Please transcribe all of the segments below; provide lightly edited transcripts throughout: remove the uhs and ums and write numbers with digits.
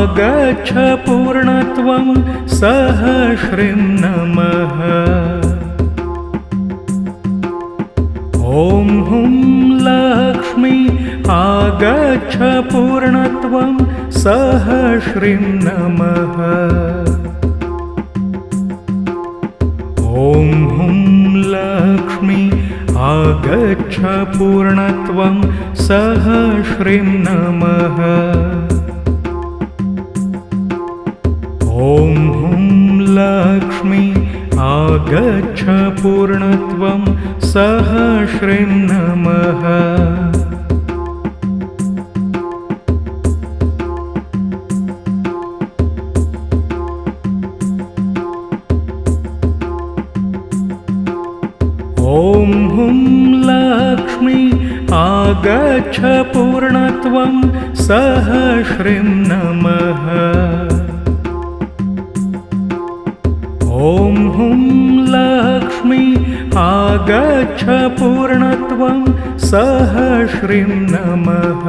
आगच्छ पूर्णत्वं सहस्रीं नमः। ॐ हुं लक्ष्मी आगच्छ पूर्णत्वं सहस्रीं नमः। ॐ हुं लक्ष्मी आगच्छ पूर्णत्वं सहस्रीं नमः। ॐ हुं लक्ष्मी आगच्छ पूर्णत्वं सहस्रीं नमः। ॐ हुं लक्ष्मी आगच्छ पूर्णत्वं सहस्रीं नमः। ॐ हुं लक्ष्मी आगच्छ पूर्णत्वं सहस्रीं नमः।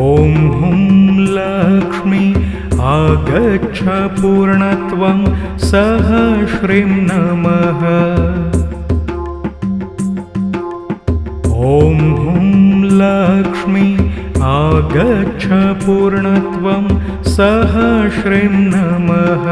ॐ हुं लक्ष्मी आगच्छ पूर्णत्वं सहस्रीं नमः। ॐ हुं लक्ष्मी आगच्छ पूर्णत्वं सहस्रीं नमः।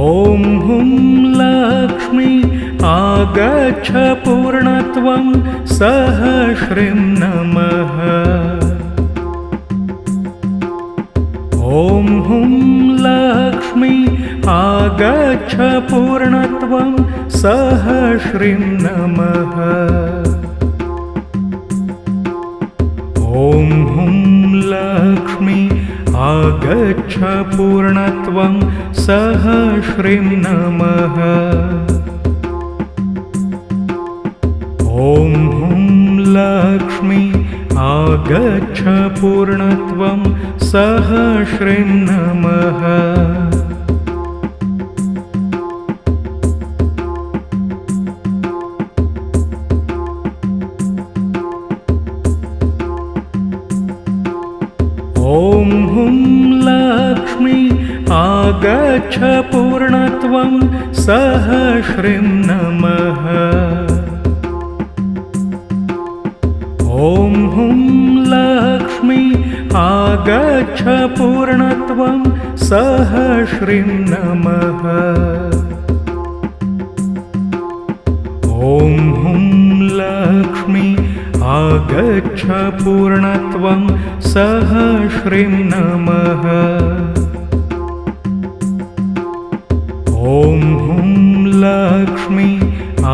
ॐ हुं लक्ष्मी आगच्छ पूर्णत्वं सहस्रीं नमः। ॐ हुं लक्ष्मी आगच्छ पूर्णत्वं सहस्रीं नमः। ॐ हुं लक्ष्मी आगच्छ पूर्णत्वं सहस्रीं नमः। ॐ हुं लक्ष्मी आगच्छ पूर्णत्वं सहस्रीं नमः। ॐ हुं लक्ष्मी आगच्छ पूर्णत्वं सहस्रीं नमः। ॐ हुं लक्ष्मी आगच्छ पूर्णत्वं सहस्रीं नमः। ॐ हुं लक्ष्मी आगच्छ पूर्णत्वं सहस्रीं नमः। ॐ हुं लक्ष्मी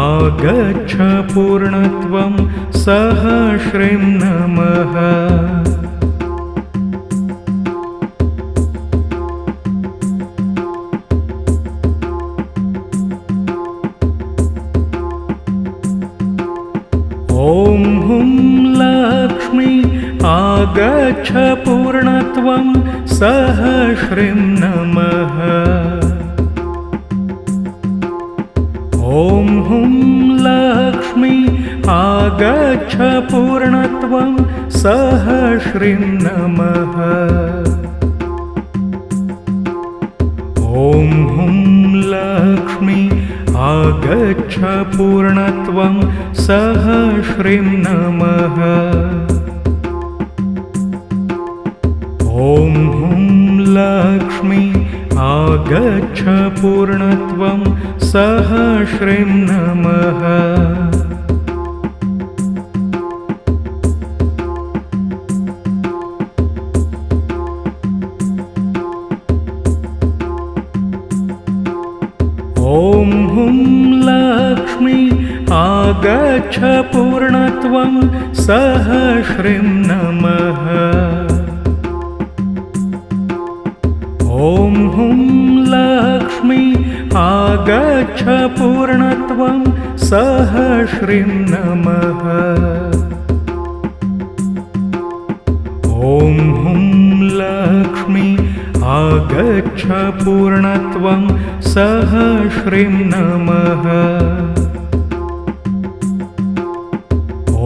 आगच्छ पूर्णत्वं सहस्रीं नमः। ॐ हुं लक्ष्मी आगच्छ पूर्णत्वं सहस्रीं नमः। ॐ हुं लक्ष्मी आगच्छ पूर्णत्वं सहस्रीं नमः। ॐ हुं लक्ष्मी आगच्छ पूर्णत्वं सहस्रीं नमः। ॐ हुं लक्ष्मी आगच्छ पूर्णत्वं सहस्रीं नमः। ॐ हुं लक्ष्मी आगच्छ पूर्णत्वं सहस्रीं नमः। ॐ हुं लक्ष्मी आगच्छ पूर्णत्वं सहस्रीं नमः। ॐ हुं लक्ष्मी आगच्छ पूर्णत्वं सहस्रीं नमः।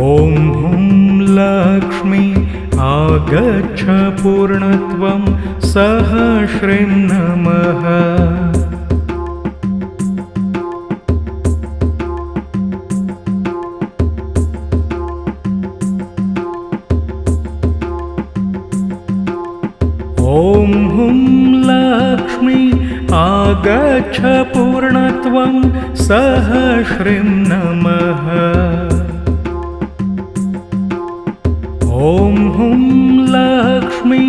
ॐ हुं लक्ष्मी आगच्छ पूर्णत्वं सहस्रीं नमः। ॐ हुं लक्ष्मी आगच्छ पूर्णत्वं सहस्रीं नमः। ॐ हुं लक्ष्मी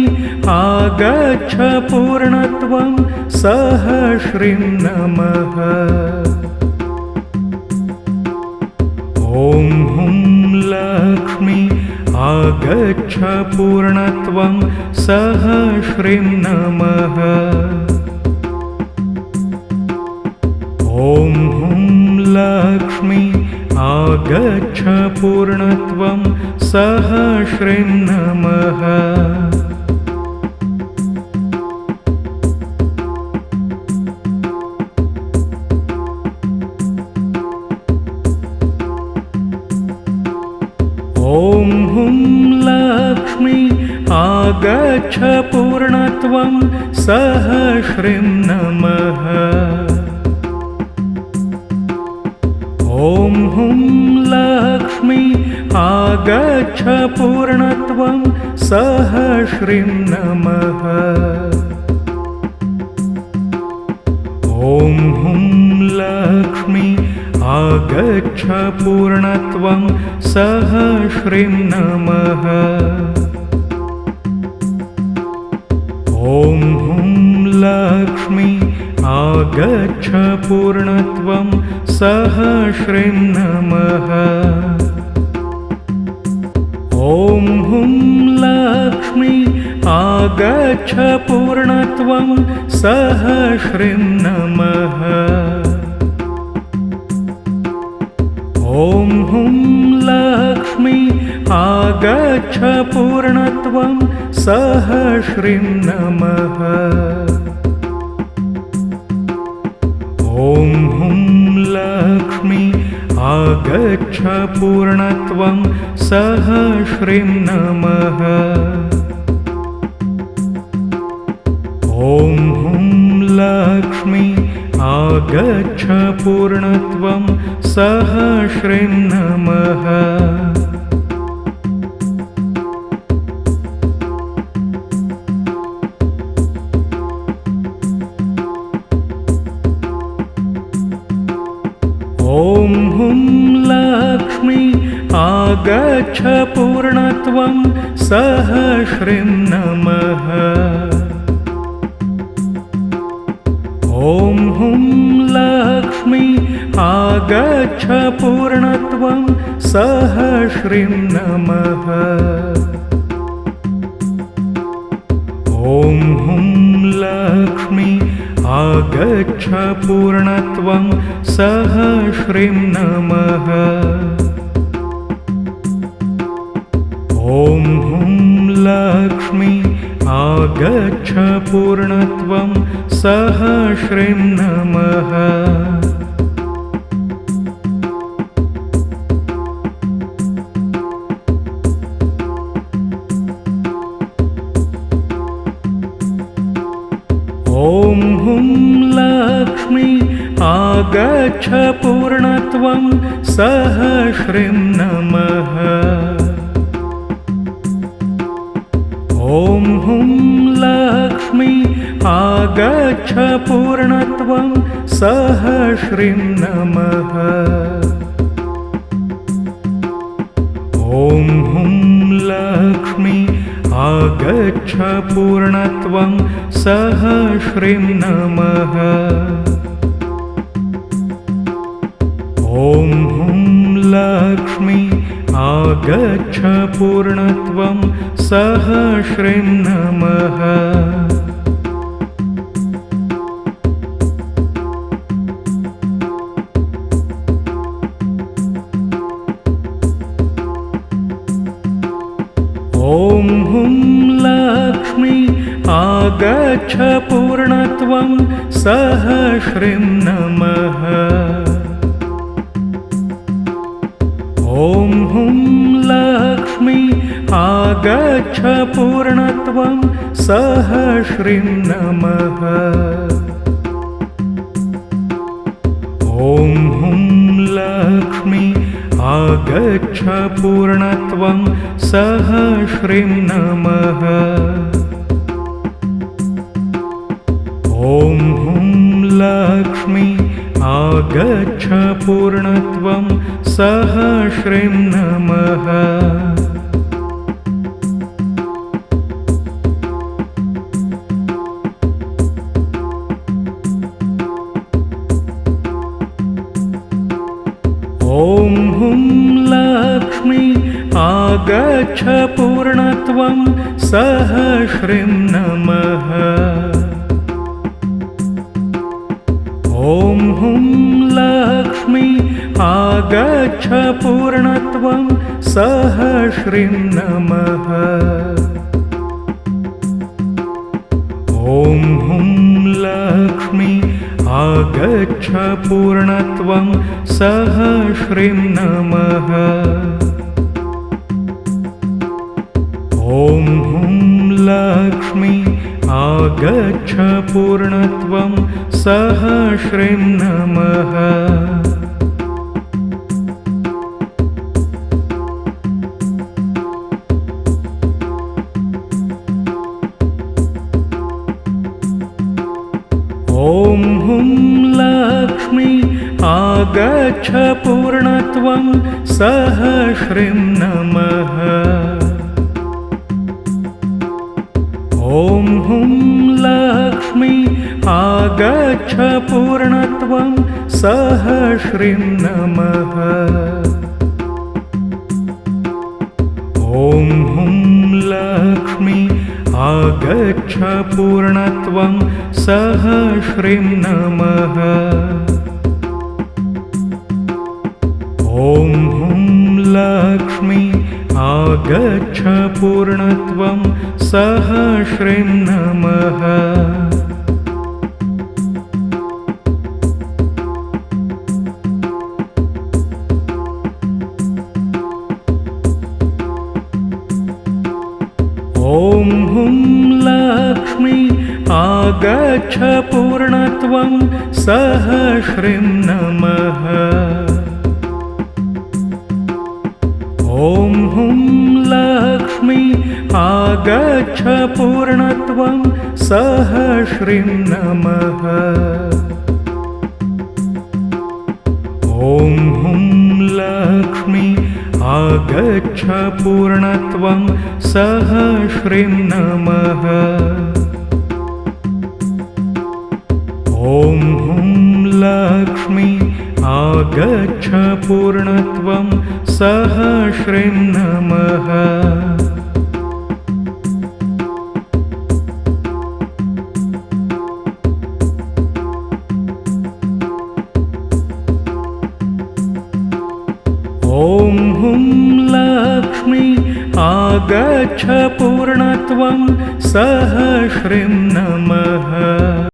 आगच्छ पूर्णत्वं सहस्रीं नमः। ॐ हुं लक्ष्मी आगच्छ पूर्णत्वं सहस्रीं नमः। ॐ हुं लक्ष्मी आगच्छ पूर्णत्वं सहस्रीं नमः। ॐ हुं लक्ष्मी आगच्छ पूर्णत्वं सहस्रीं नमः। ॐ हुं लक्ष्मी आगच्छ पूर्णत्वं सहस्रीं नमः। ॐ हुं लक्ष्मी आगच्छ पूर्णत्वं सहस्रीं नमः। ॐ हुं लक्ष्मी आगच्छ पूर्णत्वं सहस्रीं नमः। ॐ हुं लक्ष्मी आगच्छ पूर्णत्वं सहस्रीं नमः। ॐ हुं लक्ष्मी आगच्छ पूर्णत्वं सहस्रीं नमः। ॐ हुं लक्ष्मी आगच्छ पूर्णत्वं सहस्रीं नमः। ॐ हुं लक्ष्मी आगच्छ पूर्णत्वं सहस्रीं नमः। ॐ हुं लक्ष्मी आगच्छ पूर्णत्वं सहस्रीं नमः। ॐ हुं लक्ष्मी आगच्छ पूर्णत्वं सहस्रीं नमः। ॐ हुं लक्ष्मी आगच्छ पूर्णत्वं सहस्रीं नमः। ॐ हुं लक्ष्मी आगच्छ पूर्णत्वं सहस्रीं नमः। ॐ हुं लक्ष्मी आगच्छ पूर्णत्वं सहस्रीं नमः। ॐ हुं लक्ष्मी आगच्छ पूर्णत्वं सहस्रीं नमः। ॐ हुं लक्ष्मी आगच्छ पूर्णत्वं सहस्रीं नमः। ॐ हुं लक्ष्मी आगच्छ पूर्णत्वं सहस्रीं नमः। ॐ हुं लक्ष्मी आगच्छ आगच्छ पूर्णत्वं सहस्रीं नमः। ॐ हुं लक्ष्मी आगच्छ पूर्णत्वं सहस्रीं नमः। ॐ हुं लक्ष्मी आगच्छ पूर्णत्वं सहस्रीं नमः। ॐ हुं लक्ष्मी आगच्छ पूर्णत्वं सहस्रीं नमः। ॐ हुं लक्ष्मी आगच्छ पूर्णत्वं सहस्रीं नमः। ॐ हुं लक्ष्मी आगच्छ पूर्णत्वं सहस्रीं नमः। ॐ हुं लक्ष्मी आगच्छ पूर्णत्वं सहस्रीं नमः। ॐ हुं लक्ष्मी आगच्छ पूर्णत्वं सहस्रीं नमः। ॐ हुं लक्ष्मी आगच्छ पूर्णत्वं सहस्रीं नमः। ॐ हुं लक्ष्मी आगच्छ पूर्णत्वं सहस्रीं नमः। ॐ हुं लक्ष्मी आगच्छ पूर्णत्वं सहस्रीं नमः। ॐ हुं लक्ष्मी आगच्छ पूर्णत्वं सहस्रीं नमः। ॐ हुं लक्ष्मी आगच्छ पूर्णत्वं सहस्रीं नमः। ॐ हुं लक्ष्मी आगच्छ पूर्णत्वं सहस्रीं नमः। ॐ हुं लक्ष्मी आगच्छ पूर्णत्वं सहस्रीं नमः। ॐ हुं लक्ष्मी आगच्छ पूर्णत्वं सहस्रीं नमः। ॐ हुं लक्ष्मी आगच्छ पूर्णत्वं सहस्रीं नमः।